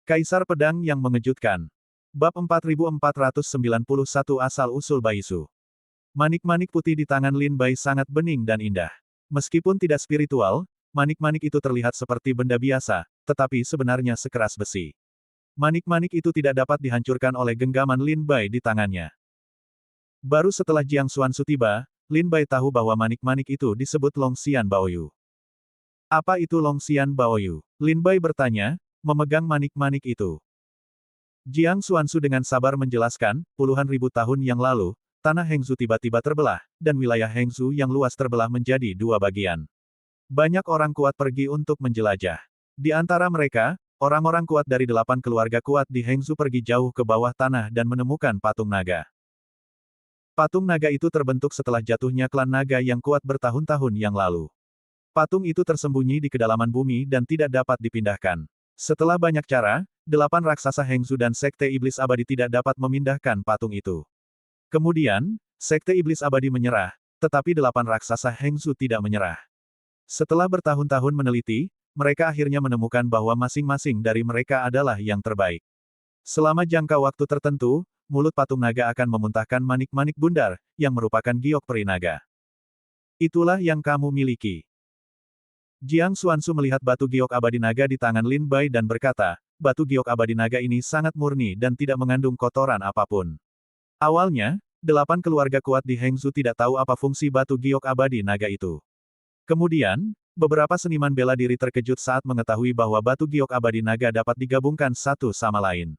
Kaisar Pedang yang Mengejutkan. Bab 4491 Asal-usul Baisu. Manik-manik putih di tangan Lin Bai sangat bening dan indah. Meskipun tidak spiritual, manik-manik itu terlihat seperti benda biasa, tetapi sebenarnya sekeras besi. Manik-manik itu tidak dapat dihancurkan oleh genggaman Lin Bai di tangannya. Baru setelah Jiang Xuansu tiba, Lin Bai tahu bahwa manik-manik itu disebut Longxian Baoyu. Apa itu Longxian Baoyu? Lin Bai bertanya, memegang manik-manik itu. Jiang Xuansu dengan sabar menjelaskan, puluhan ribu tahun yang lalu, tanah Hengzu tiba-tiba terbelah, dan wilayah Hengzu yang luas terbelah menjadi dua bagian. Banyak orang kuat pergi untuk menjelajah. Di antara mereka, orang-orang kuat dari 8 keluarga kuat di Hengzu pergi jauh ke bawah tanah dan menemukan patung naga. Patung naga itu terbentuk setelah jatuhnya klan naga yang kuat bertahun-tahun yang lalu. Patung itu tersembunyi di kedalaman bumi dan tidak dapat dipindahkan. Setelah banyak cara, 8 raksasa Hengzu dan Sekte Iblis Abadi tidak dapat memindahkan patung itu. Kemudian, Sekte Iblis Abadi menyerah, tetapi 8 raksasa Hengzu tidak menyerah. Setelah bertahun-tahun meneliti, mereka akhirnya menemukan bahwa masing-masing dari mereka adalah yang terbaik. Selama jangka waktu tertentu, mulut patung naga akan memuntahkan manik-manik bundar, yang merupakan giok peri naga. Itulah yang kamu miliki. Jiang Xuansu melihat batu giok abadi naga di tangan Lin Bai dan berkata, batu giok abadi naga ini sangat murni dan tidak mengandung kotoran apapun. Awalnya, 8 keluarga kuat di Hengzu tidak tahu apa fungsi batu giok abadi naga itu. Kemudian, beberapa seniman bela diri terkejut saat mengetahui bahwa batu giok abadi naga dapat digabungkan satu sama lain.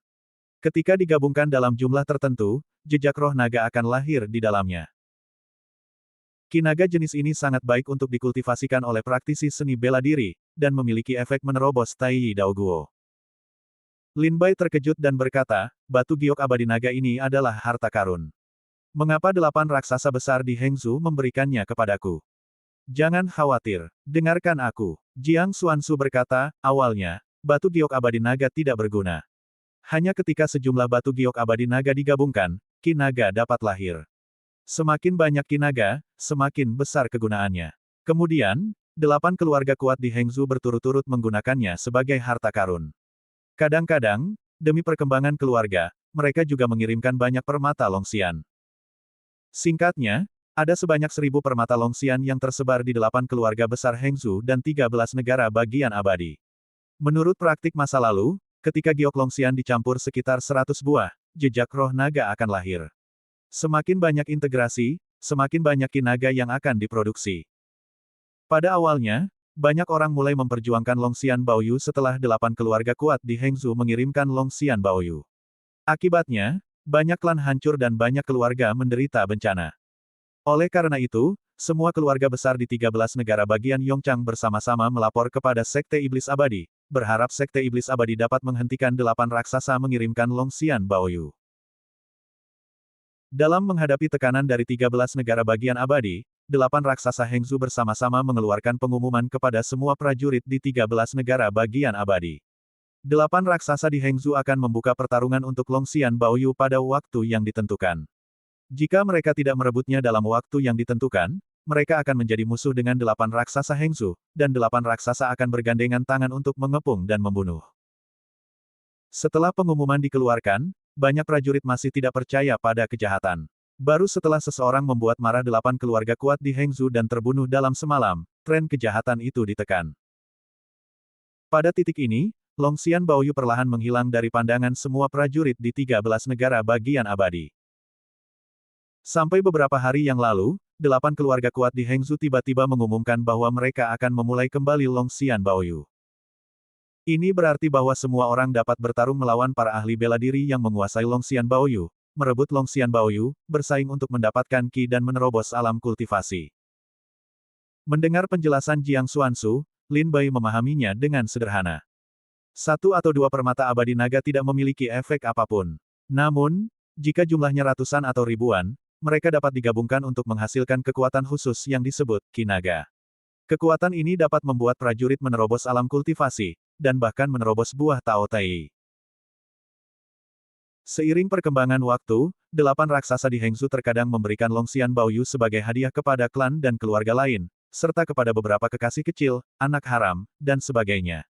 Ketika digabungkan dalam jumlah tertentu, jejak roh naga akan lahir di dalamnya. Ki naga jenis ini sangat baik untuk dikultivasikan oleh praktisi seni bela diri, dan memiliki efek menerobos Tai Dao Guo. Lin Bai terkejut dan berkata, batu giok abadi naga ini adalah harta karun. Mengapa 8 raksasa besar di Hengzu memberikannya kepadaku? Jangan khawatir, dengarkan aku. Jiang Xuansu berkata, awalnya, batu giok abadi naga tidak berguna. Hanya ketika sejumlah batu giok abadi naga digabungkan, ki naga dapat lahir. Semakin banyak ki naga, semakin besar kegunaannya. Kemudian, 8 keluarga kuat di Hengzu berturut-turut menggunakannya sebagai harta karun. Kadang-kadang, demi perkembangan keluarga, mereka juga mengirimkan banyak permata Longxian. Singkatnya, ada sebanyak 1000 permata Longxian yang tersebar di 8 keluarga besar Hengzu dan 13 negara bagian abadi. Menurut praktik masa lalu, ketika giok Longxian dicampur sekitar 100 buah, jejak roh naga akan lahir. Semakin banyak integrasi, semakin banyak ki naga yang akan diproduksi. Pada awalnya, banyak orang mulai memperjuangkan Longxian Baoyu setelah 8 keluarga kuat di Hengzu mengirimkan Longxian Baoyu. Akibatnya, banyak klan hancur dan banyak keluarga menderita bencana. Oleh karena itu, semua keluarga besar di 13 negara bagian Yongchang bersama-sama melapor kepada Sekte Iblis Abadi, berharap Sekte Iblis Abadi dapat menghentikan 8 raksasa mengirimkan Longxian Baoyu. Dalam menghadapi tekanan dari 13 negara bagian abadi, 8 raksasa Hengzu bersama-sama mengeluarkan pengumuman kepada semua prajurit di 13 negara bagian abadi. 8 raksasa di Hengzu akan membuka pertarungan untuk Longxian Baoyu pada waktu yang ditentukan. Jika mereka tidak merebutnya dalam waktu yang ditentukan, mereka akan menjadi musuh dengan 8 raksasa Hengzu, dan 8 raksasa akan bergandengan tangan untuk mengepung dan membunuh. Setelah pengumuman dikeluarkan, banyak prajurit masih tidak percaya pada kejahatan. Baru setelah seseorang membuat marah 8 keluarga kuat di Hengzu dan terbunuh dalam semalam, tren kejahatan itu ditekan. Pada titik ini, Longxian Baoyu perlahan menghilang dari pandangan semua prajurit di 13 negara bagian abadi. Sampai beberapa hari yang lalu, 8 keluarga kuat di Hengzu tiba-tiba mengumumkan bahwa mereka akan memulai kembali Longxian Baoyu. Ini berarti bahwa semua orang dapat bertarung melawan para ahli bela diri yang menguasai Longxian Baoyu, merebut Longxian Baoyu, bersaing untuk mendapatkan ki dan menerobos alam kultivasi. Mendengar penjelasan Jiang Xuansu, Lin Bai memahaminya dengan sederhana. 1 atau 2 permata abadi naga tidak memiliki efek apapun. Namun, jika jumlahnya ratusan atau ribuan, mereka dapat digabungkan untuk menghasilkan kekuatan khusus yang disebut ki naga. Kekuatan ini dapat membuat prajurit menerobos alam kultivasi, dan bahkan menerobos buah Tao Tai. Seiring perkembangan waktu, 8 raksasa di Hengzu terkadang memberikan Longxian Baoyu sebagai hadiah kepada klan dan keluarga lain, serta kepada beberapa kekasih kecil, anak haram, dan sebagainya.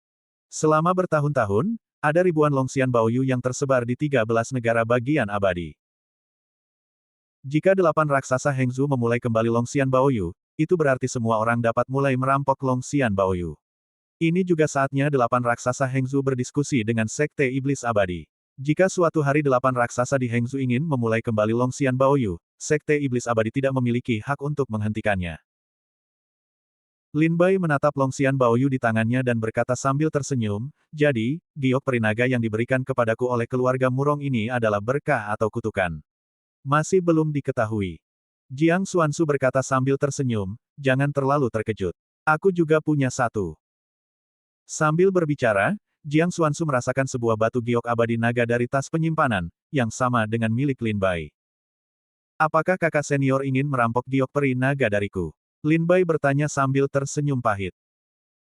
Selama bertahun-tahun, Ada ribuan Longxian Baoyu yang tersebar di 13 negara bagian abadi. Jika 8 raksasa Hengzu memulai kembali Longxian Baoyu, itu berarti semua orang dapat mulai merampok Longxian Baoyu. Ini juga saatnya 8 raksasa Hengzu berdiskusi dengan Sekte Iblis Abadi. Jika suatu hari 8 raksasa di Hengzu ingin memulai kembali Longxian Baoyu, Sekte Iblis Abadi tidak memiliki hak untuk menghentikannya. Lin Bai menatap Longxian Baoyu di tangannya dan berkata sambil tersenyum, jadi, giok perinaga yang diberikan kepadaku oleh keluarga Murong ini adalah berkah atau kutukan. Masih belum diketahui. Jiang Xuansu berkata sambil tersenyum, jangan terlalu terkejut. Aku juga punya satu. Sambil berbicara, Jiang Xuansu merasakan sebuah batu giok abadi naga dari tas penyimpanan, yang sama dengan milik Lin Bai. Apakah kakak senior ingin merampok giok peri naga dariku? Lin Bai bertanya sambil tersenyum pahit.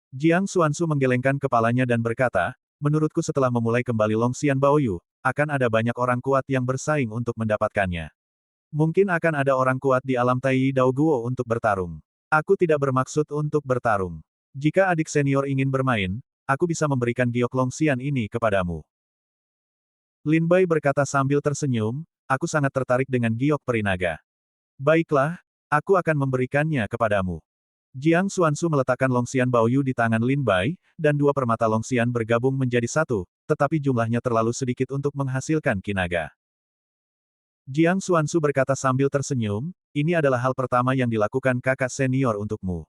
Jiang Xuansu menggelengkan kepalanya dan berkata, menurutku setelah memulai kembali Longxian Baoyu, akan ada banyak orang kuat yang bersaing untuk mendapatkannya. Mungkin akan ada orang kuat di alam Tai Dao Guo untuk bertarung. Aku tidak bermaksud untuk bertarung. Jika adik senior ingin bermain, aku bisa memberikan giok Longxian ini kepadamu. Lin Bai berkata sambil tersenyum, aku sangat tertarik dengan giok perinaga. Baiklah, aku akan memberikannya kepadamu. Jiang Xuansu meletakkan Longxian Baoyu di tangan Lin Bai, dan dua permata Longxian bergabung menjadi satu, tetapi jumlahnya terlalu sedikit untuk menghasilkan kinaga. Jiang Xuansu berkata sambil tersenyum, ini adalah hal pertama yang dilakukan kakak senior untukmu.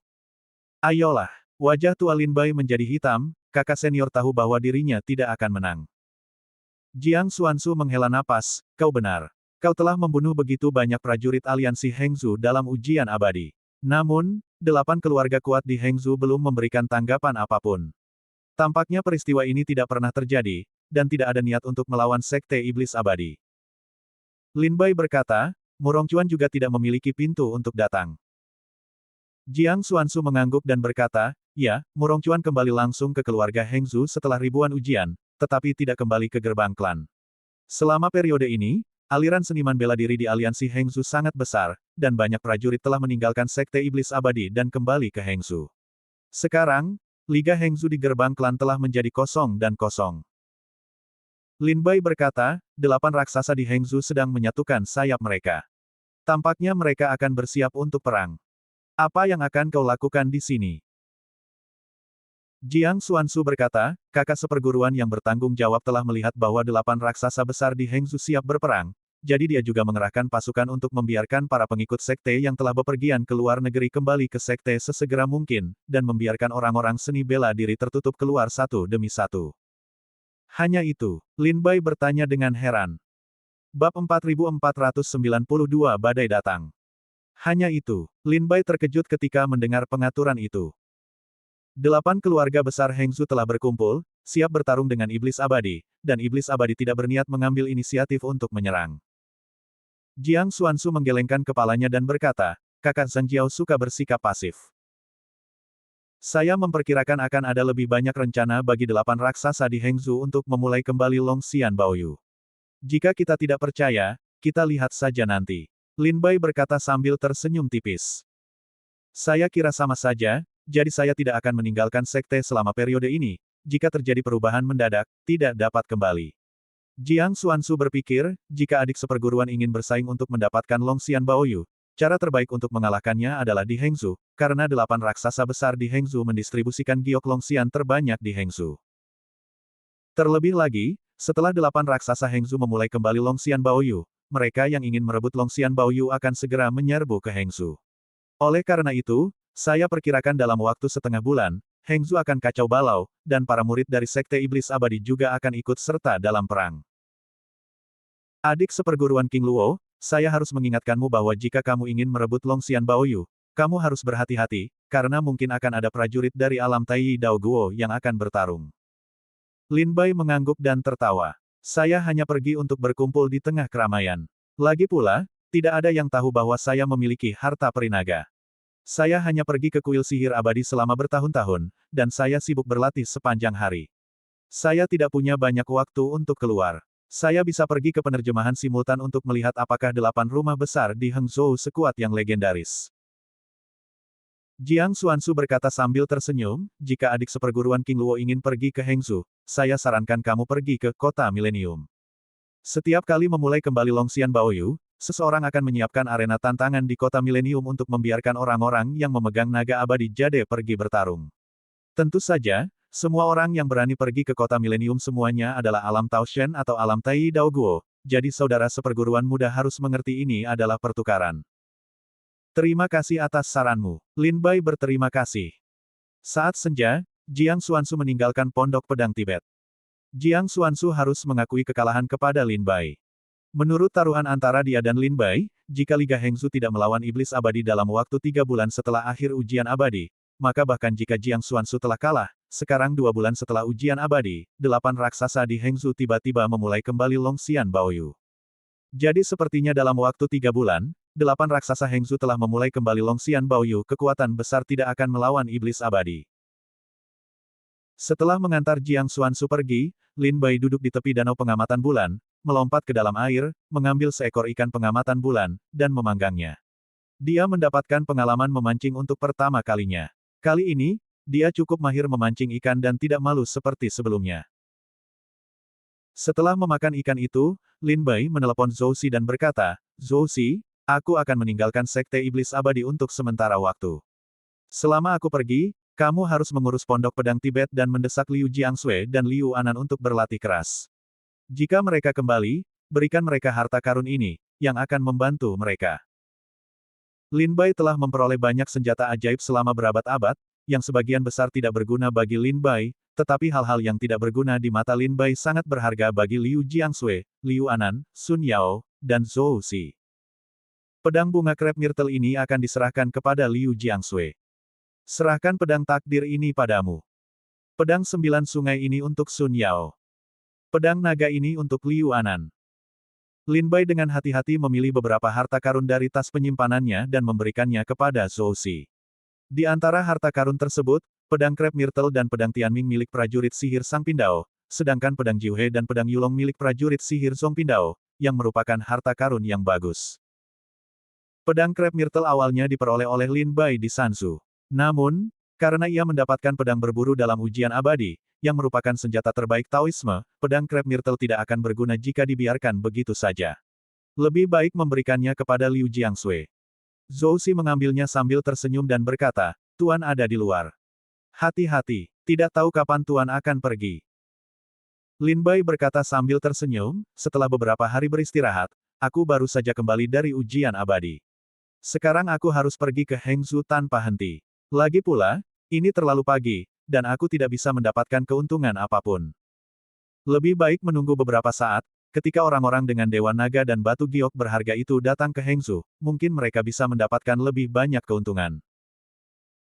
Ayolah, wajah tua Lin Bai menjadi hitam, kakak senior tahu bahwa dirinya tidak akan menang. Jiang Xuansu menghela napas, kau benar. Kau telah membunuh begitu banyak prajurit aliansi Hengzu dalam ujian abadi. Namun, 8 keluarga kuat di Hengzu belum memberikan tanggapan apapun. Tampaknya peristiwa ini tidak pernah terjadi, dan tidak ada niat untuk melawan Sekte Iblis Abadi. Lin Bai berkata, Murong Chuan juga tidak memiliki pintu untuk datang. Jiang Xuansu mengangguk dan berkata, ya, Murong Chuan kembali langsung ke keluarga Hengzu setelah ribuan ujian, tetapi tidak kembali ke gerbang klan. Selama periode ini, aliran seniman bela diri di aliansi Hengzu sangat besar, dan banyak prajurit telah meninggalkan Sekte Iblis Abadi dan kembali ke Hengzu. Sekarang, Liga Hengzu di gerbang klan telah menjadi kosong dan kosong. Lin Bai berkata, 8 raksasa di Hengzu sedang menyatukan sayap mereka. Tampaknya mereka akan bersiap untuk perang. Apa yang akan kau lakukan di sini? Jiang Xuansu berkata, kakak seperguruan yang bertanggung jawab telah melihat bahwa 8 raksasa besar di Hengzu siap berperang, jadi dia juga mengerahkan pasukan untuk membiarkan para pengikut sekte yang telah bepergian ke luar negeri kembali ke sekte sesegera mungkin, dan membiarkan orang-orang seni bela diri tertutup keluar satu demi satu. Hanya itu, Lin Bai bertanya dengan heran. Bab 4492 Badai Datang. Hanya itu, Lin Bai terkejut ketika mendengar pengaturan itu. 8 keluarga besar Hengzu telah berkumpul, siap bertarung dengan Iblis Abadi, dan Iblis Abadi tidak berniat mengambil inisiatif untuk menyerang. Jiang Xuansu menggelengkan kepalanya dan berkata, kakak Zhang Jiao suka bersikap pasif. Saya memperkirakan akan ada lebih banyak rencana bagi 8 raksasa di Hengzu untuk memulai kembali Longxian Baoyu. Jika kita tidak percaya, kita lihat saja nanti. Lin Bai berkata sambil tersenyum tipis. Saya kira sama saja, jadi saya tidak akan meninggalkan sekte selama periode ini, jika terjadi perubahan mendadak, tidak dapat kembali. Jiang Xuansu berpikir, jika adik seperguruan ingin bersaing untuk mendapatkan Longxian Baoyu, cara terbaik untuk mengalahkannya adalah di Hengzu, karena 8 raksasa besar di Hengzu mendistribusikan giok Longxian terbanyak di Hengzu. Terlebih lagi, setelah 8 raksasa Hengzu memulai kembali Longxian Baoyu, mereka yang ingin merebut Longxian Baoyu akan segera menyerbu ke Hengzu. Oleh karena itu, saya perkirakan dalam waktu setengah bulan, Hengzu akan kacau balau, dan para murid dari Sekte Iblis Abadi juga akan ikut serta dalam perang. Adik seperguruan King Luo, saya harus mengingatkanmu bahwa jika kamu ingin merebut Longxian Baoyu, kamu harus berhati-hati, karena mungkin akan ada prajurit dari alam Tai Dao Guo yang akan bertarung. Lin Bai mengangguk dan tertawa. Saya hanya pergi untuk berkumpul di tengah keramaian. Lagi pula, tidak ada yang tahu bahwa saya memiliki harta perinaga. Saya hanya pergi ke kuil sihir abadi selama bertahun-tahun, dan saya sibuk berlatih sepanjang hari. Saya tidak punya banyak waktu untuk keluar. Saya bisa pergi ke penerjemahan simultan untuk melihat apakah 8 rumah besar di Hangzhou sekuat yang legendaris. Jiang Xuanzu berkata sambil tersenyum, jika adik seperguruan King Luo ingin pergi ke Hengzhou, saya sarankan kamu pergi ke kota milenium. Setiap kali memulai kembali Longxian Baoyu, seseorang akan menyiapkan arena tantangan di kota milenium untuk membiarkan orang-orang yang memegang naga abadi jade pergi bertarung. Tentu saja, semua orang yang berani pergi ke kota milenium semuanya adalah alam Tao Shen atau alam Tai Dao Guo, jadi saudara seperguruan muda harus mengerti ini adalah pertukaran. Terima kasih atas saranmu. Lin Bai berterima kasih. Saat senja, Jiang Xuanzu meninggalkan pondok pedang Tibet. Jiang Xuanzu harus mengakui kekalahan kepada Lin Bai. Menurut taruhan antara dia dan Lin Bai, jika Liga Hengzhou tidak melawan iblis abadi dalam waktu 3 bulan setelah akhir ujian abadi, maka bahkan jika Jiang Xuanzu telah kalah, sekarang 2 bulan setelah ujian abadi, 8 raksasa di Hengzhou tiba-tiba memulai kembali Longxian Baoyu. Jadi sepertinya dalam waktu 3 bulan, 8 raksasa Hengzhou telah memulai kembali Longxian Baoyu, kekuatan besar tidak akan melawan iblis abadi. Setelah mengantar Jiang Xuanzu pergi, Lin Bai duduk di tepi danau pengamatan bulan, melompat ke dalam air, mengambil seekor ikan pengamatan bulan, dan memanggangnya. Dia mendapatkan pengalaman memancing untuk pertama kalinya. Kali ini, dia cukup mahir memancing ikan dan tidak malu seperti sebelumnya. Setelah memakan ikan itu, Lin Bai menelepon Zhou Xi dan berkata, Zhou Xi, aku akan meninggalkan Sekte Iblis Abadi untuk sementara waktu. Selama aku pergi, kamu harus mengurus pondok pedang Tibet dan mendesak Liu Jiangsui dan Liu Anan untuk berlatih keras. Jika mereka kembali, berikan mereka harta karun ini, yang akan membantu mereka. Lin Bai telah memperoleh banyak senjata ajaib selama berabad-abad, yang sebagian besar tidak berguna bagi Lin Bai, tetapi hal-hal yang tidak berguna di mata Lin Bai sangat berharga bagi Liu Jiangsui, Liu Anan, Sun Yao, dan Zhou Xi. Pedang bunga krep myrtle ini akan diserahkan kepada Liu Jiangsui. Serahkan pedang takdir ini padamu. Pedang 9 sungai ini untuk Sun Yao. Pedang naga ini untuk Liu Anan. Lin Bai dengan hati-hati memilih beberapa harta karun dari tas penyimpanannya dan memberikannya kepada Zhou Xi. Di antara harta karun tersebut, pedang krep myrtle dan pedang Tianming milik prajurit sihir Sang Pindao, sedangkan pedang Jiuhe dan pedang Yulong milik prajurit sihir Zong Pindao, yang merupakan harta karun yang bagus. Pedang krep myrtle awalnya diperoleh oleh Lin Bai di Sansu. Namun, karena ia mendapatkan pedang berburu dalam ujian abadi, yang merupakan senjata terbaik Taoisme, pedang krep myrtle tidak akan berguna jika dibiarkan begitu saja. Lebih baik memberikannya kepada Liu Jiangsui. Zhou Xi mengambilnya sambil tersenyum dan berkata, Tuan ada di luar. Hati-hati, tidak tahu kapan Tuan akan pergi. Lin Bai berkata sambil tersenyum, setelah beberapa hari beristirahat, aku baru saja kembali dari ujian abadi. Sekarang aku harus pergi ke Hengzhou tanpa henti. Lagi pula, ini terlalu pagi, dan aku tidak bisa mendapatkan keuntungan apapun. Lebih baik menunggu beberapa saat, ketika orang-orang dengan Dewa Naga dan Batu Giok berharga itu datang ke Hengzhou, mungkin mereka bisa mendapatkan lebih banyak keuntungan.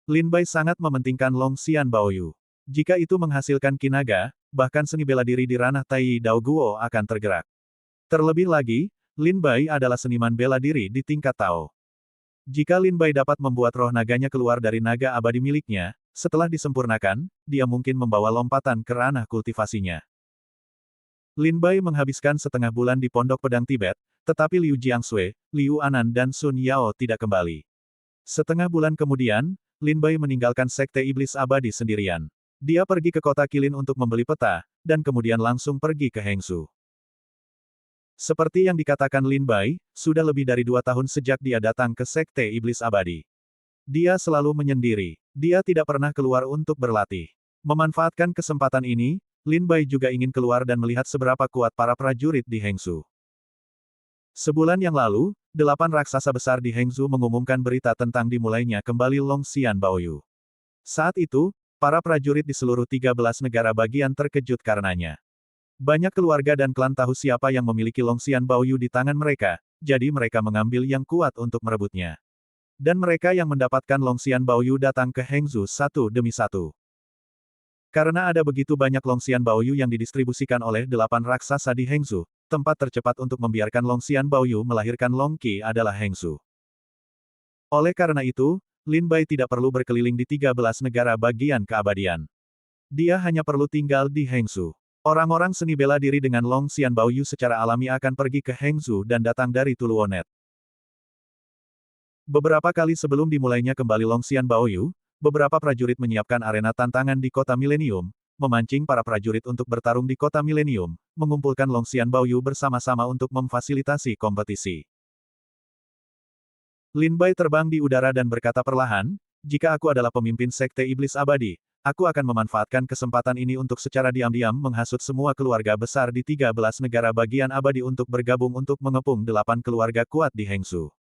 Lin Bai sangat mementingkan Longxian Baoyu. Jika itu menghasilkan kinaga, bahkan seni bela diri di ranah Tai Dao Guo akan tergerak. Terlebih lagi, Lin Bai adalah seniman bela diri di tingkat Tao. Jika Lin Bai dapat membuat roh naganya keluar dari naga abadi miliknya, setelah disempurnakan, dia mungkin membawa lompatan ke ranah kultivasinya. Lin Bai menghabiskan setengah bulan di pondok pedang Tibet, tetapi Liu Jiangsui, Liu Anan dan Sun Yao tidak kembali. Setengah bulan kemudian, Lin Bai meninggalkan Sekte Iblis Abadi sendirian. Dia pergi ke kota Qilin untuk membeli peta, dan kemudian langsung pergi ke Hengzhou. Seperti yang dikatakan Lin Bai, sudah lebih dari 2 tahun sejak dia datang ke Sekte Iblis Abadi. Dia selalu menyendiri. Dia tidak pernah keluar untuk berlatih. Memanfaatkan kesempatan ini, Lin Bai juga ingin keluar dan melihat seberapa kuat para prajurit di Hengzhou. Sebulan yang lalu, 8 raksasa besar di Hengzhou mengumumkan berita tentang dimulainya kembali Longxian Baoyu. Saat itu, para prajurit di seluruh 13 negara bagian terkejut karenanya. Banyak keluarga dan klan tahu siapa yang memiliki Longxian Baoyu di tangan mereka, jadi mereka mengambil yang kuat untuk merebutnya. Dan mereka yang mendapatkan Longxian Baoyu datang ke Hengzhou satu demi satu. Karena ada begitu banyak Longxian Baoyu yang didistribusikan oleh 8 raksasa di Hengzhou, tempat tercepat untuk membiarkan Longxian Baoyu melahirkan Long Qi adalah Hengzhou. Oleh karena itu, Lin Bai tidak perlu berkeliling di 13 negara bagian keabadian. Dia hanya perlu tinggal di Hengzhou. Orang-orang seni bela diri dengan Longxian Baoyu secara alami akan pergi ke Hengzhou dan datang dari Tuluonet. Beberapa kali sebelum dimulainya kembali Longxian Baoyu, beberapa prajurit menyiapkan arena tantangan di Kota Milenium, memancing para prajurit untuk bertarung di Kota Milenium, mengumpulkan Longxian Baoyu bersama-sama untuk memfasilitasi kompetisi. Lin Bai terbang di udara dan berkata perlahan, jika aku adalah pemimpin Sekte Iblis Abadi, aku akan memanfaatkan kesempatan ini untuk secara diam-diam menghasut semua keluarga besar di 13 negara bagian abadi untuk bergabung untuk mengepung 8 keluarga kuat di Hengsu.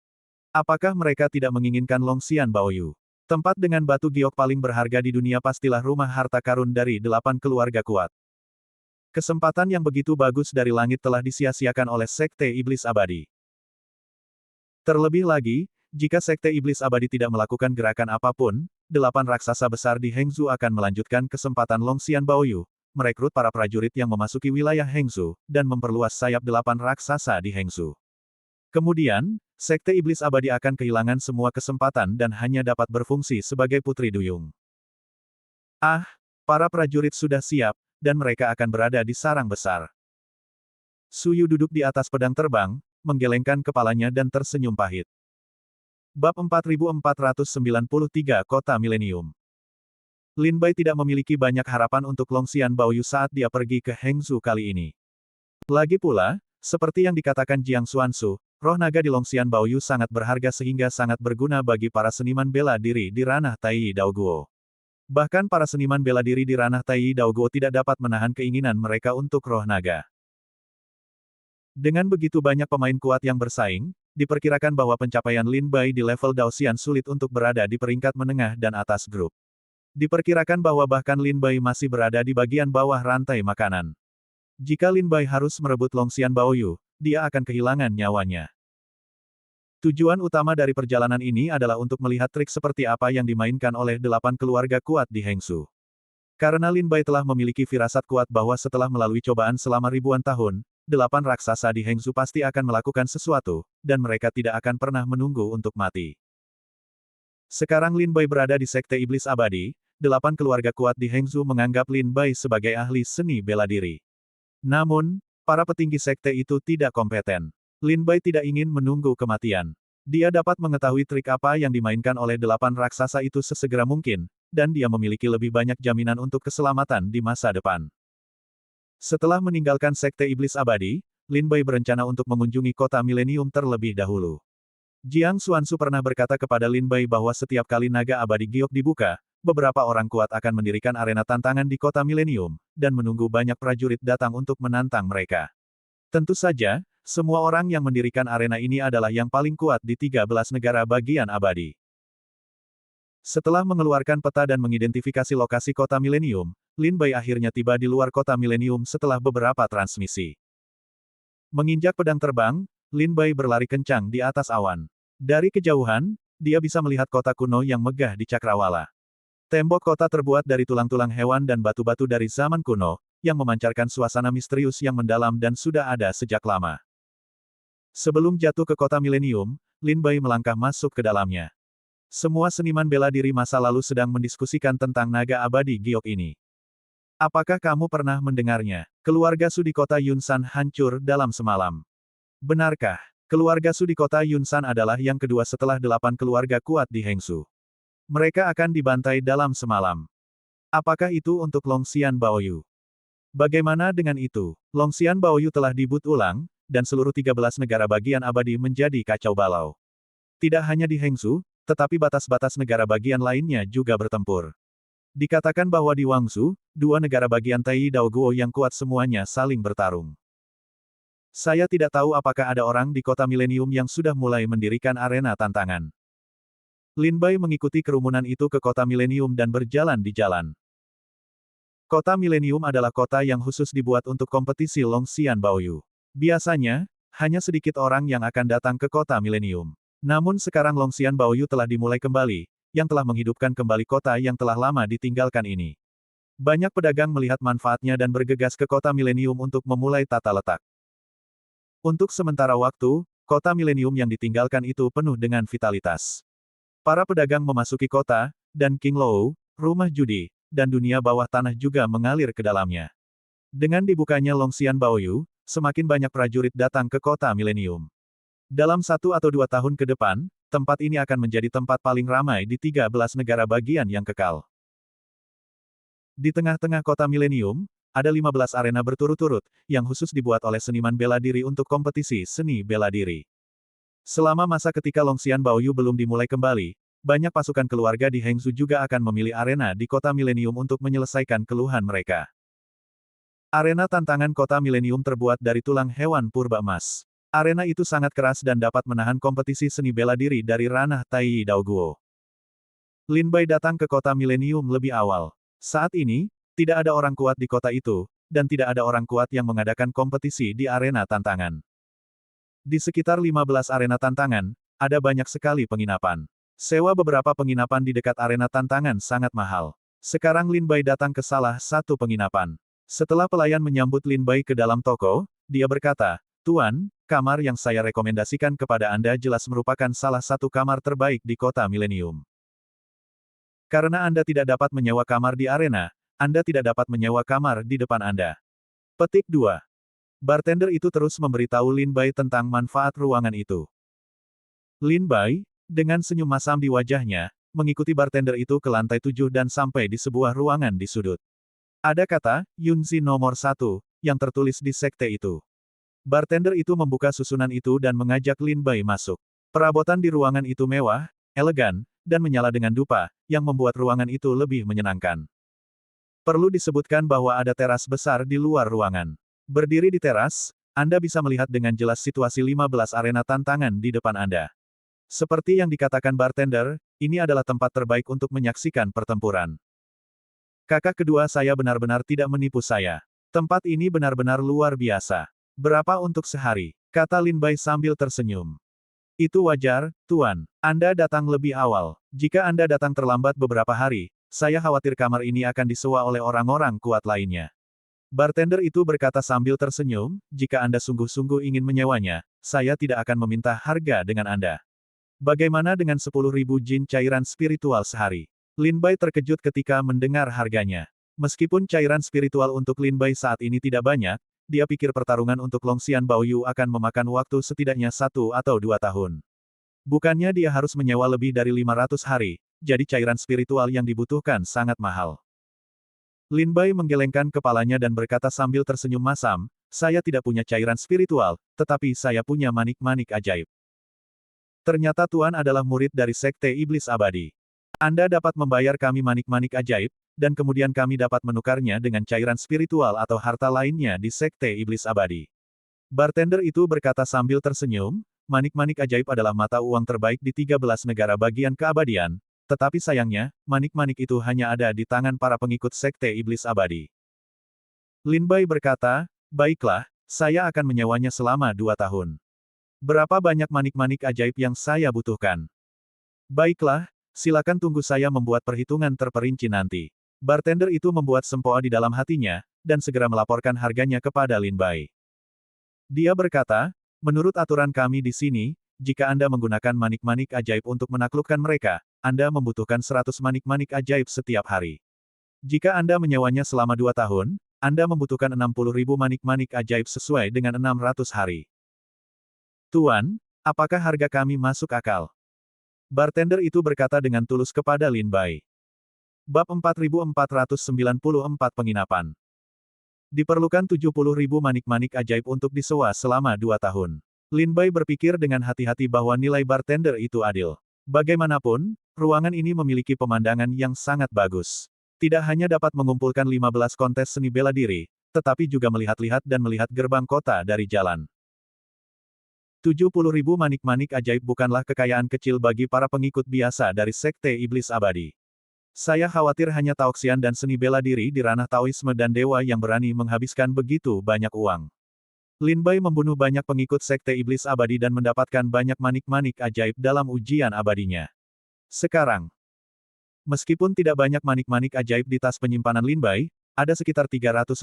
Apakah mereka tidak menginginkan Longxian Baoyu? Tempat dengan batu giok paling berharga di dunia pastilah rumah harta karun dari 8 keluarga kuat. Kesempatan yang begitu bagus dari langit telah disia-siakan oleh Sekte Iblis Abadi. Terlebih lagi, jika Sekte Iblis Abadi tidak melakukan gerakan apapun, 8 raksasa besar di Hengzu akan melanjutkan kesempatan Longxian Baoyu, merekrut para prajurit yang memasuki wilayah Hengzu, dan memperluas sayap 8 raksasa di Hengzu. Kemudian, Sekte Iblis Abadi akan kehilangan semua kesempatan dan hanya dapat berfungsi sebagai putri duyung. Ah, para prajurit sudah siap, dan mereka akan berada di sarang besar. Suyu duduk di atas pedang terbang, menggelengkan kepalanya dan tersenyum pahit. Bab 4493 Kota Milenium. Lin Bai tidak memiliki banyak harapan untuk Longxian Baoyu saat dia pergi ke Hengzu kali ini. Lagi pula, seperti yang dikatakan Jiang Xuansu, roh naga di Longxian Baoyu sangat berharga sehingga sangat berguna bagi para seniman bela diri di ranah Tai Daoguo. Bahkan para seniman bela diri di ranah Tai Daoguo tidak dapat menahan keinginan mereka untuk roh naga. Dengan begitu banyak pemain kuat yang bersaing, diperkirakan bahwa pencapaian Lin Bai di level Daoxian sulit untuk berada di peringkat menengah dan atas grup. Diperkirakan bahwa bahkan Lin Bai masih berada di bagian bawah rantai makanan. Jika Lin Bai harus merebut Longxian Baoyu, dia akan kehilangan nyawanya. Tujuan utama dari perjalanan ini adalah untuk melihat trik seperti apa yang dimainkan oleh 8 keluarga kuat di Hengsu. Karena Lin Bai telah memiliki firasat kuat bahwa setelah melalui cobaan selama ribuan tahun, 8 raksasa di Hengsu pasti akan melakukan sesuatu, dan mereka tidak akan pernah menunggu untuk mati. Sekarang Lin Bai berada di Sekte Iblis Abadi, 8 keluarga kuat di Hengsu menganggap Lin Bai sebagai ahli seni bela diri. Namun, para petinggi sekte itu tidak kompeten. Lin Bai tidak ingin menunggu kematian. Dia dapat mengetahui trik apa yang dimainkan oleh 8 raksasa itu sesegera mungkin, dan dia memiliki lebih banyak jaminan untuk keselamatan di masa depan. Setelah meninggalkan Sekte Iblis Abadi, Lin Bai berencana untuk mengunjungi Kota Milenium terlebih dahulu. Jiang Xuansu pernah berkata kepada Lin Bai bahwa setiap kali naga abadi giok dibuka, beberapa orang kuat akan mendirikan arena tantangan di Kota Milenium, dan menunggu banyak prajurit datang untuk menantang mereka. Tentu saja, semua orang yang mendirikan arena ini adalah yang paling kuat di 13 negara bagian abadi. Setelah mengeluarkan peta dan mengidentifikasi lokasi Kota Milenium, Lin Bai akhirnya tiba di luar Kota Milenium setelah beberapa transmisi. Menginjak pedang terbang, Lin Bai berlari kencang di atas awan. Dari kejauhan, dia bisa melihat kota kuno yang megah di Cakrawala. Tembok kota terbuat dari tulang-tulang hewan dan batu-batu dari zaman kuno, yang memancarkan suasana misterius yang mendalam dan sudah ada sejak lama. Sebelum jatuh ke Kota Milenium, Lin Bai melangkah masuk ke dalamnya. Semua seniman bela diri masa lalu sedang mendiskusikan tentang naga abadi giok ini. Apakah kamu pernah mendengarnya? Keluarga Su di kota Yunsan hancur dalam semalam. Benarkah? Keluarga Su di kota Yunsan adalah yang kedua setelah 8 keluarga kuat di Hengsu. Mereka akan dibantai dalam semalam. Apakah itu untuk Longxian Baoyu? Bagaimana dengan itu? Longxian Baoyu telah dibut ulang, dan seluruh 13 negara bagian abadi menjadi kacau balau. Tidak hanya di Hengsu, tetapi batas-batas negara bagian lainnya juga bertempur. Dikatakan bahwa di Wangsu, 2 negara bagian Tai Daoguo yang kuat semuanya saling bertarung. Saya tidak tahu apakah ada orang di Kota Milenium yang sudah mulai mendirikan arena tantangan. Lin Bai mengikuti kerumunan itu ke Kota Milenium dan berjalan di jalan. Kota Milenium adalah kota yang khusus dibuat untuk kompetisi Longxian Baoyu. Biasanya, hanya sedikit orang yang akan datang ke Kota Milenium. Namun sekarang Longxian Baoyu telah dimulai kembali, yang telah menghidupkan kembali kota yang telah lama ditinggalkan ini. Banyak pedagang melihat manfaatnya dan bergegas ke Kota Milenium untuk memulai tata letak. Untuk sementara waktu, Kota Milenium yang ditinggalkan itu penuh dengan vitalitas. Para pedagang memasuki kota, dan King Lou, rumah judi, dan dunia bawah tanah juga mengalir ke dalamnya. Dengan dibukanya Longxian Baoyu, semakin banyak prajurit datang ke Kota Milenium. Dalam 1 atau 2 tahun ke depan, tempat ini akan menjadi tempat paling ramai di 13 negara bagian yang kekal. Di tengah-tengah kota milenium, ada 15 arena berturut-turut, yang khusus dibuat oleh seniman bela diri untuk kompetisi seni bela diri. Selama masa ketika Longxian Baoyu belum dimulai kembali, banyak pasukan keluarga di Hangzhou juga akan memilih arena di kota milenium untuk menyelesaikan keluhan mereka. Arena tantangan kota milenium terbuat dari tulang hewan purba emas. Arena itu sangat keras dan dapat menahan kompetisi seni bela diri dari ranah Taiyi Daoguo. Lin Bai datang ke kota milenium lebih awal. Saat ini, tidak ada orang kuat di kota itu, dan tidak ada orang kuat yang mengadakan kompetisi di arena tantangan. Di sekitar 15 arena tantangan, ada banyak sekali penginapan. Sewa beberapa penginapan di dekat arena tantangan sangat mahal. Sekarang Lin Bai datang ke salah satu penginapan. Setelah pelayan menyambut Lin Bai ke dalam toko, dia berkata, "Tuan, kamar yang saya rekomendasikan kepada Anda jelas merupakan salah satu kamar terbaik di kota milenium. Karena Anda tidak dapat menyewa kamar di arena, Anda tidak dapat menyewa kamar di depan Anda." Petik 2. Bartender itu terus memberitahu Lin Bai tentang manfaat ruangan itu. Lin Bai, dengan senyum masam di wajahnya, mengikuti bartender itu ke lantai 7 dan sampai di sebuah ruangan di sudut. Ada kata, Yunzi nomor 1, yang tertulis di sekte itu. Bartender itu membuka susunan itu dan mengajak Lin Bai masuk. Perabotan di ruangan itu mewah, elegan, dan menyala dengan dupa, yang membuat ruangan itu lebih menyenangkan. Perlu disebutkan bahwa ada teras besar di luar ruangan. Berdiri di teras, Anda bisa melihat dengan jelas situasi 15 arena tantangan di depan Anda. Seperti yang dikatakan bartender, ini adalah tempat terbaik untuk menyaksikan pertempuran. Kakak kedua saya benar-benar tidak menipu saya. Tempat ini benar-benar luar biasa. Berapa untuk sehari? Kata Lin Bai sambil tersenyum. Itu wajar, Tuan. Anda datang lebih awal. Jika Anda datang terlambat beberapa hari, saya khawatir kamar ini akan disewa oleh orang-orang kuat lainnya. Bartender itu berkata sambil tersenyum, jika Anda sungguh-sungguh ingin menyewanya, saya tidak akan meminta harga dengan Anda. Bagaimana dengan 10.000 jin cairan spiritual sehari? Lin Bai terkejut ketika mendengar harganya. Meskipun cairan spiritual untuk Lin Bai saat ini tidak banyak, dia pikir pertarungan untuk Longxian Baoyu akan memakan waktu setidaknya 1 atau 2 tahun. Bukannya dia harus menyewa lebih dari 500 hari, jadi cairan spiritual yang dibutuhkan sangat mahal. Lin Bai menggelengkan kepalanya dan berkata sambil tersenyum masam, saya tidak punya cairan spiritual, tetapi saya punya manik-manik ajaib. Ternyata Tuan adalah murid dari Sekte Iblis Abadi. Anda dapat membayar kami manik-manik ajaib, dan kemudian kami dapat menukarnya dengan cairan spiritual atau harta lainnya di Sekte Iblis Abadi. Bartender itu berkata sambil tersenyum, manik-manik ajaib adalah mata uang terbaik di 13 negara bagian keabadian, tetapi sayangnya, manik-manik itu hanya ada di tangan para pengikut Sekte Iblis Abadi. Lin Bai berkata, baiklah, saya akan menyewanya selama 2 tahun. Berapa banyak manik-manik ajaib yang saya butuhkan? Baiklah, silakan tunggu saya membuat perhitungan terperinci nanti. Bartender itu membuat sempoa di dalam hatinya, dan segera melaporkan harganya kepada Lin Bai. Dia berkata, menurut aturan kami di sini, jika Anda menggunakan manik-manik ajaib untuk menaklukkan mereka, Anda membutuhkan 100 manik-manik ajaib setiap hari. Jika Anda menyewanya selama 2 tahun, Anda membutuhkan 60.000 manik-manik ajaib sesuai dengan 600 hari. Tuan, apakah harga kami masuk akal? Bartender itu berkata dengan tulus kepada Lin Bai. Bab 4494 Penginapan. Diperlukan 70.000 manik-manik ajaib untuk disewa selama 2 tahun. Lin Bai berpikir dengan hati-hati bahwa nilai bartender itu adil. Bagaimanapun, ruangan ini memiliki pemandangan yang sangat bagus. Tidak hanya dapat mengumpulkan 15 kontes seni bela diri, tetapi juga melihat-lihat dan melihat gerbang kota dari jalan. 70.000 manik-manik ajaib bukanlah kekayaan kecil bagi para pengikut biasa dari Sekte Iblis Abadi. Saya khawatir hanya Taoxian dan seni bela diri di ranah Taoisme dan dewa yang berani menghabiskan begitu banyak uang. Lin Bai membunuh banyak pengikut Sekte Iblis Abadi dan mendapatkan banyak manik-manik ajaib dalam ujian abadinya. Sekarang, meskipun tidak banyak manik-manik ajaib di tas penyimpanan Lin Bai, ada sekitar 300.000,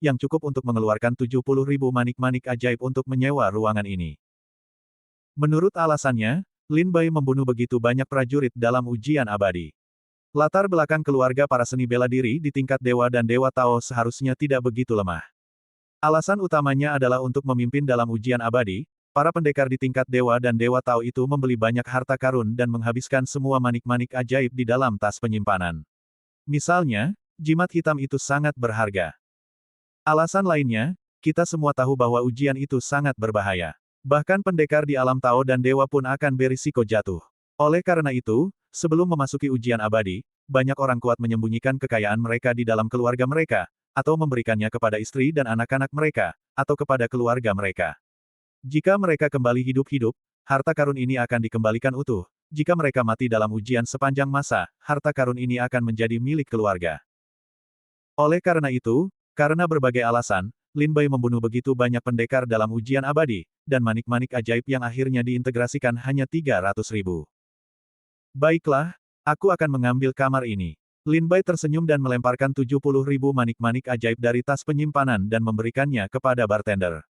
yang cukup untuk mengeluarkan 70.000 manik-manik ajaib untuk menyewa ruangan ini. Menurut alasannya, Lin Bai membunuh begitu banyak prajurit dalam ujian abadi. Latar belakang keluarga para seni bela diri di tingkat dewa dan dewa Tao seharusnya tidak begitu lemah. Alasan utamanya adalah untuk memimpin dalam ujian abadi, Para pendekar di tingkat dewa dan dewa Tao itu membeli banyak harta karun dan menghabiskan semua manik-manik ajaib di dalam tas penyimpanan. Misalnya, jimat hitam itu sangat berharga. Alasan lainnya, kita semua tahu bahwa ujian itu sangat berbahaya. Bahkan pendekar di alam Tao dan dewa pun akan berisiko jatuh. Oleh karena itu, sebelum memasuki ujian abadi, banyak orang kuat menyembunyikan kekayaan mereka di dalam keluarga mereka, atau memberikannya kepada istri dan anak-anak mereka, atau kepada keluarga mereka. Jika mereka kembali hidup-hidup, harta karun ini akan dikembalikan utuh. Jika mereka mati dalam ujian sepanjang masa, harta karun ini akan menjadi milik keluarga. Oleh karena itu, karena berbagai alasan, Lin Bai membunuh begitu banyak pendekar dalam ujian abadi, dan manik-manik ajaib yang akhirnya diintegrasikan hanya 300.000. Baiklah, aku akan mengambil kamar ini. Lin Bai tersenyum dan melemparkan 70.000 manik-manik ajaib dari tas penyimpanan dan memberikannya kepada bartender.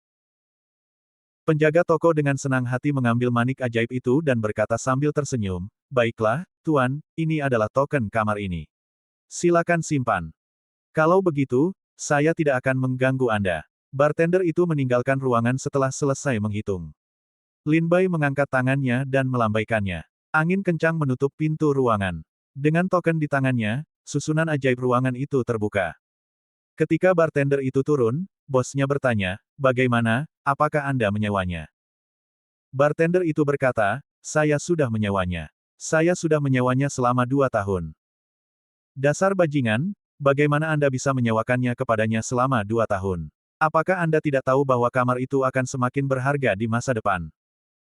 Penjaga toko dengan senang hati mengambil manik ajaib itu dan berkata sambil tersenyum, "Baiklah, Tuan, ini adalah token kamar ini. Silakan simpan. Kalau begitu, saya tidak akan mengganggu Anda." Bartender itu meninggalkan ruangan setelah selesai menghitung. Lin Bai mengangkat tangannya dan melambaikannya. Angin kencang menutup pintu ruangan. Dengan token di tangannya, susunan ajaib ruangan itu terbuka. Ketika bartender itu turun, bosnya bertanya, "Bagaimana, apakah Anda menyewanya?" Bartender itu berkata, "Saya sudah menyewanya. Saya sudah menyewanya selama 2 tahun." Dasar bajingan, bagaimana Anda bisa menyewakannya kepadanya selama 2 tahun? Apakah Anda tidak tahu bahwa kamar itu akan semakin berharga di masa depan?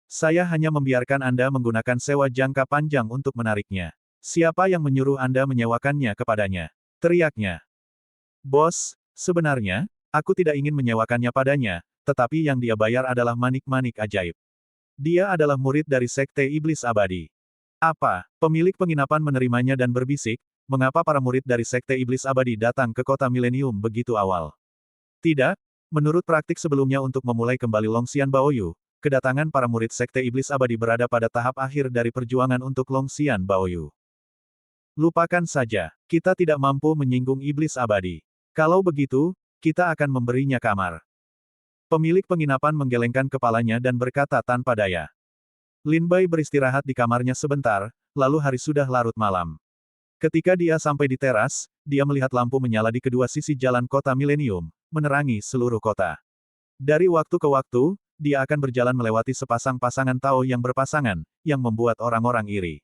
Saya hanya membiarkan Anda menggunakan sewa jangka panjang untuk menariknya. Siapa yang menyuruh Anda menyewakannya kepadanya? Teriaknya. "Bos, sebenarnya, aku tidak ingin menyewakannya padanya, tetapi yang dia bayar adalah manik-manik ajaib. Dia adalah murid dari Sekte Iblis Abadi." Apa? Pemilik penginapan menerimanya dan berbisik, "Mengapa para murid dari Sekte Iblis Abadi datang ke kota Milenium begitu awal?" Tidak, menurut praktik sebelumnya untuk memulai kembali Longxian Baoyu, kedatangan para murid Sekte Iblis Abadi berada pada tahap akhir dari perjuangan untuk Longxian Baoyu. Lupakan saja, kita tidak mampu menyinggung Iblis Abadi. Kalau begitu, kita akan memberinya kamar. Pemilik penginapan menggelengkan kepalanya dan berkata tanpa daya. Lin Bai beristirahat di kamarnya sebentar, lalu hari sudah larut malam. Ketika dia sampai di teras, dia melihat lampu menyala di kedua sisi jalan kota Milenium, menerangi seluruh kota. Dari waktu ke waktu, dia akan berjalan melewati sepasang pasangan Tao yang berpasangan, yang membuat orang-orang iri.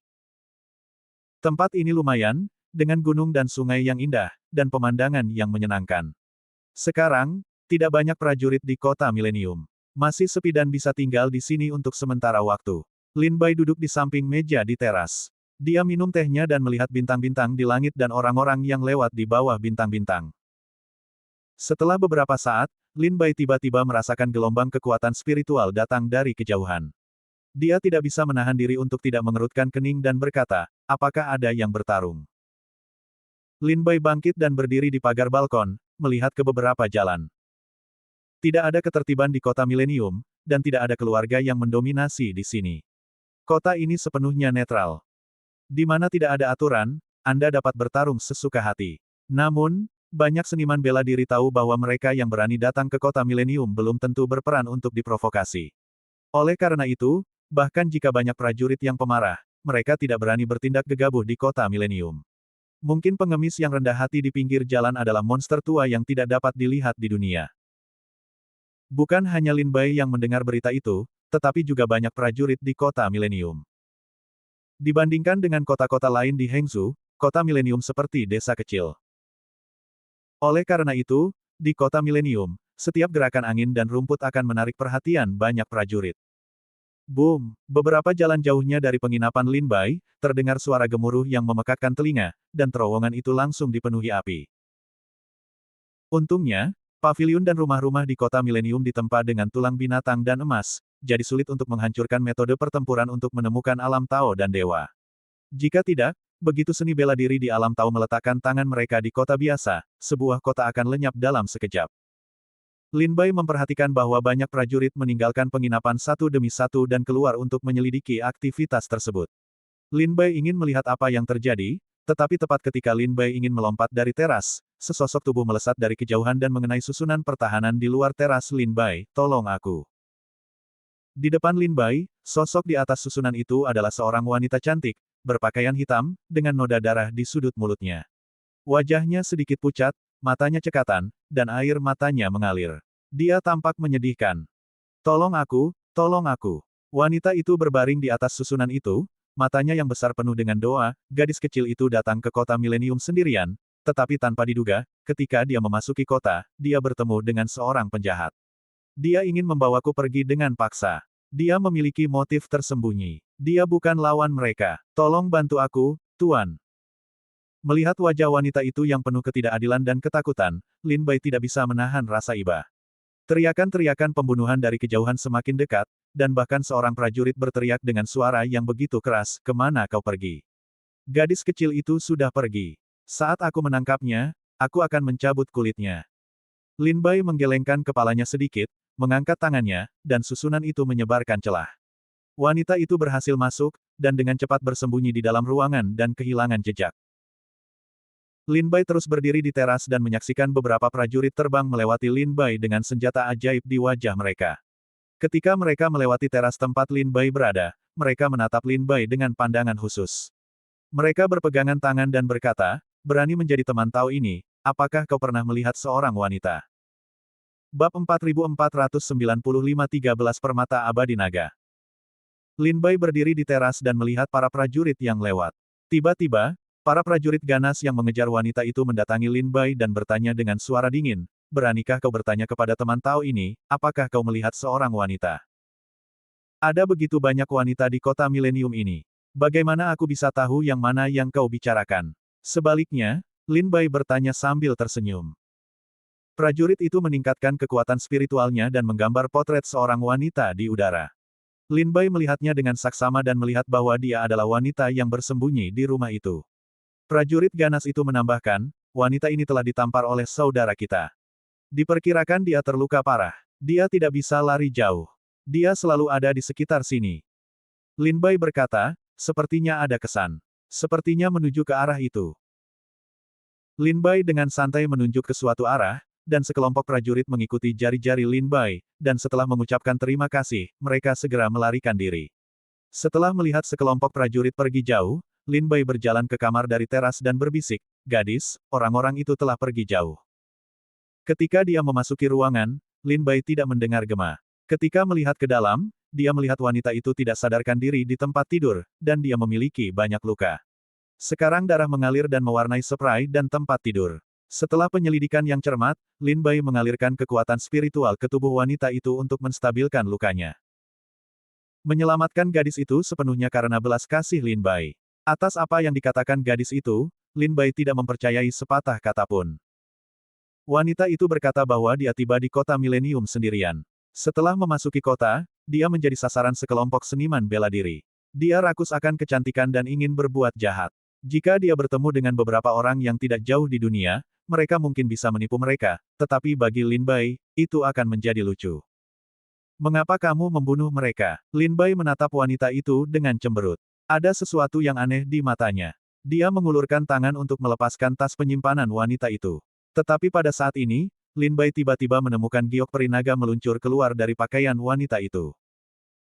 Tempat ini lumayan, dengan gunung dan sungai yang indah, dan pemandangan yang menyenangkan. Sekarang, tidak banyak prajurit di kota Milenium. Masih sepi dan bisa tinggal di sini untuk sementara waktu. Lin Bai duduk di samping meja di teras. Dia minum tehnya dan melihat bintang-bintang di langit dan orang-orang yang lewat di bawah bintang-bintang. Setelah beberapa saat, Lin Bai tiba-tiba merasakan gelombang kekuatan spiritual datang dari kejauhan. Dia tidak bisa menahan diri untuk tidak mengerutkan kening dan berkata, "Apakah ada yang bertarung?" Lin Bai bangkit dan berdiri di pagar balkon, melihat ke beberapa jalan. Tidak ada ketertiban di kota Milenium, dan tidak ada keluarga yang mendominasi di sini. Kota ini sepenuhnya netral. Di mana tidak ada aturan, Anda dapat bertarung sesuka hati. Namun, banyak seniman bela diri tahu bahwa mereka yang berani datang ke kota Milenium belum tentu berperan untuk diprovokasi. Oleh karena itu, bahkan jika banyak prajurit yang pemarah, mereka tidak berani bertindak gegabah di kota Milenium. Mungkin pengemis yang rendah hati di pinggir jalan adalah monster tua yang tidak dapat dilihat di dunia. Bukan hanya Lin Bai yang mendengar berita itu, tetapi juga banyak prajurit di kota Milenium. Dibandingkan dengan kota-kota lain di Hangzhou, kota Milenium seperti desa kecil. Oleh karena itu, di kota Milenium, setiap gerakan angin dan rumput akan menarik perhatian banyak prajurit. Boom! Beberapa jalan jauhnya dari penginapan Lin Bai, terdengar suara gemuruh yang memekakkan telinga, dan terowongan itu langsung dipenuhi api. Untungnya, paviliun dan rumah-rumah di kota Milenium ditempa dengan tulang binatang dan emas, jadi sulit untuk menghancurkan metode pertempuran untuk menemukan alam Tao dan dewa. Jika tidak, begitu seni bela diri di alam Tao meletakkan tangan mereka di kota biasa, sebuah kota akan lenyap dalam sekejap. Lin Bai memperhatikan bahwa banyak prajurit meninggalkan penginapan satu demi satu dan keluar untuk menyelidiki aktivitas tersebut. Lin Bai ingin melihat apa yang terjadi, tetapi tepat ketika Lin Bai ingin melompat dari teras, sesosok tubuh melesat dari kejauhan dan mengenai susunan pertahanan di luar teras Lin Bai, "Tolong aku." Di depan Lin Bai, sosok di atas susunan itu adalah seorang wanita cantik, berpakaian hitam, dengan noda darah di sudut mulutnya. Wajahnya sedikit pucat, matanya cekatan, dan air matanya mengalir. Dia tampak menyedihkan. Tolong aku, tolong aku. Wanita itu berbaring di atas susunan itu, matanya yang besar penuh dengan doa. Gadis kecil itu datang ke kota milenium sendirian, tetapi tanpa diduga, ketika dia memasuki kota, dia bertemu dengan seorang penjahat. Dia ingin membawaku pergi dengan paksa. Dia memiliki motif tersembunyi. Dia bukan lawan mereka. Tolong bantu aku, Tuan. Melihat wajah wanita itu yang penuh ketidakadilan dan ketakutan, Lin Bai tidak bisa menahan rasa iba. Teriakan-teriakan pembunuhan dari kejauhan semakin dekat, dan bahkan seorang prajurit berteriak dengan suara yang begitu keras, "Kemana kau pergi?" Gadis kecil itu sudah pergi. Saat aku menangkapnya, aku akan mencabut kulitnya. Lin Bai menggelengkan kepalanya sedikit, mengangkat tangannya, dan susunan itu menyebarkan celah. Wanita itu berhasil masuk, dan dengan cepat bersembunyi di dalam ruangan dan kehilangan jejak. Lin Bai terus berdiri di teras dan menyaksikan beberapa prajurit terbang melewati Lin Bai dengan senjata ajaib di wajah mereka. Ketika mereka melewati teras tempat Lin Bai berada, mereka menatap Lin Bai dengan pandangan khusus. Mereka berpegangan tangan dan berkata, "Berani menjadi teman Tao ini, apakah kau pernah melihat seorang wanita?" Bab 4495 13 Permata Abadi Naga. Lin Bai berdiri di teras dan melihat para prajurit yang lewat. Tiba-tiba, para prajurit ganas yang mengejar wanita itu mendatangi Lin Bai dan bertanya dengan suara dingin, "Beranikah kau bertanya kepada teman Tao ini, apakah kau melihat seorang wanita? Ada begitu banyak wanita di kota milenium ini. Bagaimana aku bisa tahu yang mana yang kau bicarakan?" Sebaliknya, Lin Bai bertanya sambil tersenyum. Prajurit itu meningkatkan kekuatan spiritualnya dan menggambar potret seorang wanita di udara. Lin Bai melihatnya dengan saksama dan melihat bahwa dia adalah wanita yang bersembunyi di rumah itu. Prajurit ganas itu menambahkan, "Wanita ini telah ditampar oleh saudara kita. Diperkirakan dia terluka parah. Dia tidak bisa lari jauh. Dia selalu ada di sekitar sini." Lin Bai berkata, "Sepertinya ada kesan. Sepertinya menuju ke arah itu." Lin Bai dengan santai menunjuk ke suatu arah, dan sekelompok prajurit mengikuti jari-jari Lin Bai, dan setelah mengucapkan terima kasih, mereka segera melarikan diri. Setelah melihat sekelompok prajurit pergi jauh, Lin Bai berjalan ke kamar dari teras dan berbisik, "Gadis, orang-orang itu telah pergi jauh." Ketika dia memasuki ruangan, Lin Bai tidak mendengar gema. Ketika melihat ke dalam, dia melihat wanita itu tidak sadarkan diri di tempat tidur, dan dia memiliki banyak luka. Sekarang darah mengalir dan mewarnai spray dan tempat tidur. Setelah penyelidikan yang cermat, Lin Bai mengalirkan kekuatan spiritual ke tubuh wanita itu untuk menstabilkan lukanya. Menyelamatkan gadis itu sepenuhnya karena belas kasih Lin Bai. Atas apa yang dikatakan gadis itu, Lin Bai tidak mempercayai sepatah kata pun. Wanita itu berkata bahwa dia tiba di kota milenium sendirian. Setelah memasuki kota, dia menjadi sasaran sekelompok seniman bela diri. Dia rakus akan kecantikan dan ingin berbuat jahat. Jika dia bertemu dengan beberapa orang yang tidak jauh di dunia, mereka mungkin bisa menipu mereka, tetapi bagi Lin Bai, itu akan menjadi lucu. "Mengapa kamu membunuh mereka?" Lin Bai menatap wanita itu dengan cemberut. Ada sesuatu yang aneh di matanya. Dia mengulurkan tangan untuk melepaskan tas penyimpanan wanita itu. Tetapi pada saat ini, Lin Bai tiba-tiba menemukan giok peri naga meluncur keluar dari pakaian wanita itu.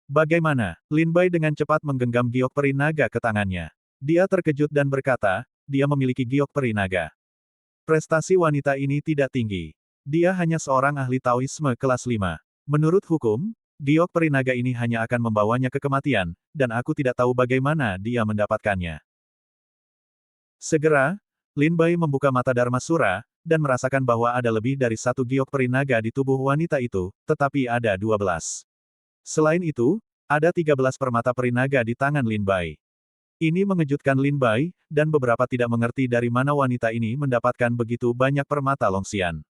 "Bagaimana?" Lin Bai dengan cepat menggenggam giok peri naga ke tangannya. Dia terkejut dan berkata, dia memiliki giok peri naga. Prestasi wanita ini tidak tinggi. Dia hanya seorang ahli Taoisme kelas 5. Menurut hukum, giok peri naga ini hanya akan membawanya ke kematian, dan aku tidak tahu bagaimana dia mendapatkannya. Segera, Lin Bai membuka mata Dharma Sura, dan merasakan bahwa ada lebih dari satu giok peri naga di tubuh wanita itu, tetapi ada 12. Selain itu, ada 13 permata peri naga di tangan Lin Bai. Ini mengejutkan Lin Bai, dan beberapa tidak mengerti dari mana wanita ini mendapatkan begitu banyak permata Longxian.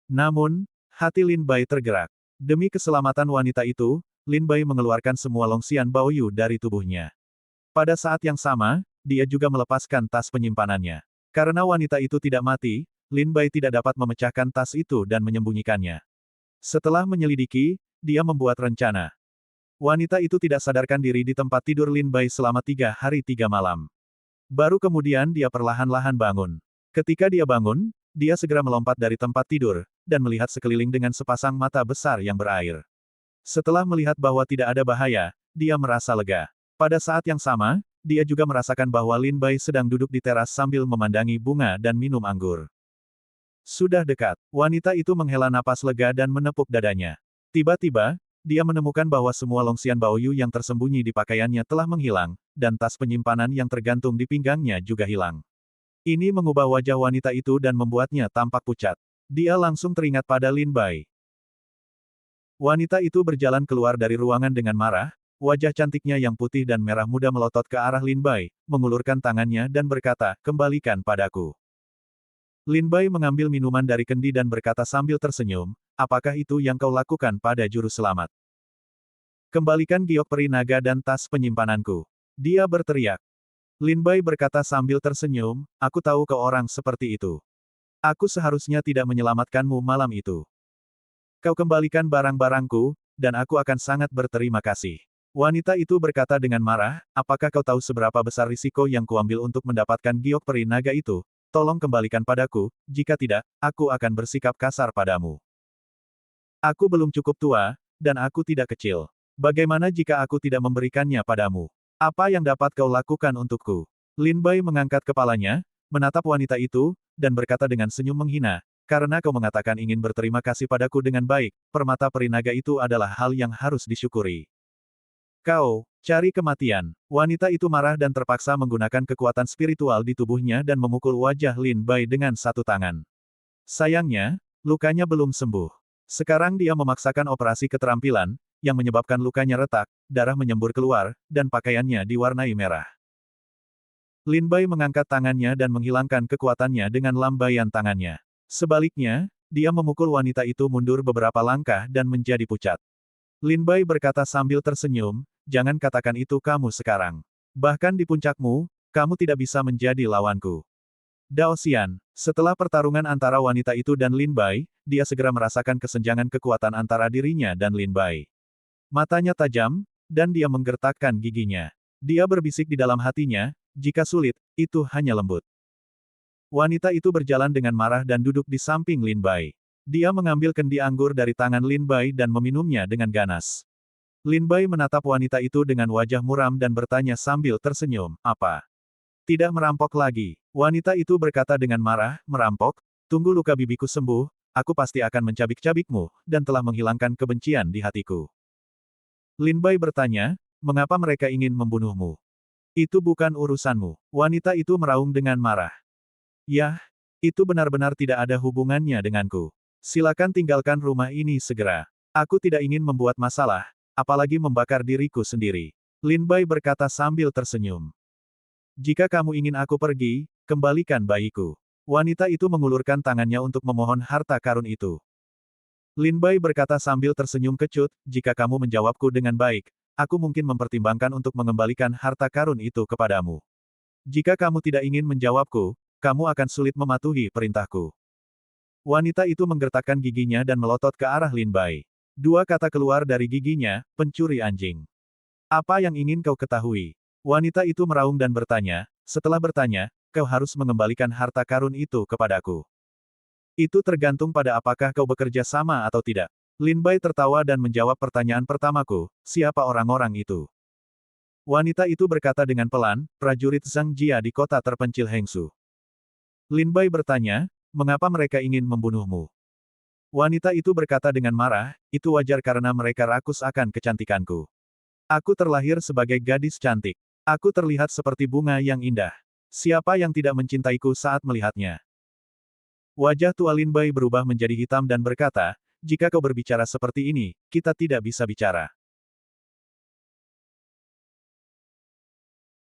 Namun, hati Lin Bai tergerak. Demi keselamatan wanita itu, Lin Bai mengeluarkan semua Longxian Baoyu dari tubuhnya. Pada saat yang sama, dia juga melepaskan tas penyimpanannya. Karena wanita itu tidak mati, Lin Bai tidak dapat memecahkan tas itu dan menyembunyikannya. Setelah menyelidiki, dia membuat rencana. Wanita itu tidak sadarkan diri di tempat tidur Lin Bai selama 3 hari 3 malam. Baru kemudian dia perlahan-lahan bangun. Ketika dia bangun, dia segera melompat dari tempat tidur, dan melihat sekeliling dengan sepasang mata besar yang berair. Setelah melihat bahwa tidak ada bahaya, dia merasa lega. Pada saat yang sama, dia juga merasakan bahwa Lin Bai sedang duduk di teras sambil memandangi bunga dan minum anggur. Sudah dekat, wanita itu menghela napas lega dan menepuk dadanya. Tiba-tiba, dia menemukan bahwa semua longsian Baoyu yang tersembunyi di pakaiannya telah menghilang, dan tas penyimpanan yang tergantung di pinggangnya juga hilang. Ini mengubah wajah wanita itu dan membuatnya tampak pucat. Dia langsung teringat pada Lin Bai. Wanita itu berjalan keluar dari ruangan dengan marah, wajah cantiknya yang putih dan merah muda melotot ke arah Lin Bai, mengulurkan tangannya dan berkata, "Kembalikan padaku." Lin Bai mengambil minuman dari kendi dan berkata sambil tersenyum, "Apakah itu yang kau lakukan pada juru selamat? Kembalikan giok peri naga dan tas penyimpananku." Dia berteriak. Lin Bai berkata sambil tersenyum, "Aku tahu kau orang seperti itu. Aku seharusnya tidak menyelamatkanmu malam itu. Kau kembalikan barang-barangku, dan aku akan sangat berterima kasih." Wanita itu berkata dengan marah, "Apakah kau tahu seberapa besar risiko yang kuambil untuk mendapatkan giok peri naga itu? Tolong kembalikan padaku, jika tidak, aku akan bersikap kasar padamu. Aku belum cukup tua, dan aku tidak kecil. Bagaimana jika aku tidak memberikannya padamu? Apa yang dapat kau lakukan untukku?" Lin Bai mengangkat kepalanya, menatap wanita itu, dan berkata dengan senyum menghina, "Karena kau mengatakan ingin berterima kasih padaku dengan baik, permata peri naga itu adalah hal yang harus disyukuri. Kau, cari kematian." Wanita itu marah dan terpaksa menggunakan kekuatan spiritual di tubuhnya dan memukul wajah Lin Bai dengan satu tangan. Sayangnya, lukanya belum sembuh. Sekarang dia memaksakan operasi keterampilan, yang menyebabkan lukanya retak, darah menyembur keluar, dan pakaiannya diwarnai merah. Lin Bai mengangkat tangannya dan menghilangkan kekuatannya dengan lambaian tangannya. Sebaliknya, dia memukul wanita itu mundur beberapa langkah dan menjadi pucat. Lin Bai berkata sambil tersenyum, "Jangan katakan itu kamu sekarang. Bahkan di puncakmu, kamu tidak bisa menjadi lawanku." Dao Xian, setelah pertarungan antara wanita itu dan Lin Bai, dia segera merasakan kesenjangan kekuatan antara dirinya dan Lin Bai. Matanya tajam, dan dia menggertakkan giginya. Dia berbisik di dalam hatinya, jika sulit, itu hanya lembut. Wanita itu berjalan dengan marah dan duduk di samping Lin Bai. Dia mengambil kendi anggur dari tangan Lin Bai dan meminumnya dengan ganas. Lin Bai menatap wanita itu dengan wajah muram dan bertanya sambil tersenyum, "Apa? Tidak merampok lagi?" Wanita itu berkata dengan marah, "Merampok? Tunggu luka bibiku sembuh, aku pasti akan mencabik-cabikmu, dan telah menghilangkan kebencian di hatiku." Lin Bai bertanya, "Mengapa mereka ingin membunuhmu?" "Itu bukan urusanmu." Wanita itu meraung dengan marah. "Yah, itu benar-benar tidak ada hubungannya denganku. Silakan tinggalkan rumah ini segera. Aku tidak ingin membuat masalah, apalagi membakar diriku sendiri." Lin Bai berkata sambil tersenyum. "Jika kamu ingin aku pergi, kembalikan bayiku." Wanita itu mengulurkan tangannya untuk memohon harta karun itu. Lin Bai berkata sambil tersenyum kecut, "Jika kamu menjawabku dengan baik, aku mungkin mempertimbangkan untuk mengembalikan harta karun itu kepadamu. Jika kamu tidak ingin menjawabku, kamu akan sulit mematuhi perintahku." Wanita itu menggertakkan giginya dan melotot ke arah Lin Bai. Dua kata keluar dari giginya, "Pencuri anjing. Apa yang ingin kau ketahui?" Wanita itu meraung dan bertanya, "Setelah bertanya, kau harus mengembalikan harta karun itu kepadaku. Itu tergantung pada apakah kau bekerja sama atau tidak." Lin Bai tertawa dan menjawab pertanyaan pertamaku, "Siapa orang-orang itu?" Wanita itu berkata dengan pelan, "Prajurit Zhang Jia di kota terpencil Hengsu." Lin Bai bertanya, "Mengapa mereka ingin membunuhmu?" Wanita itu berkata dengan marah, "Itu wajar karena mereka rakus akan kecantikanku. Aku terlahir sebagai gadis cantik. Aku terlihat seperti bunga yang indah. Siapa yang tidak mencintaiku saat melihatnya?" Wajah tua Lin Bai berubah menjadi hitam dan berkata, "Jika kau berbicara seperti ini, kita tidak bisa bicara.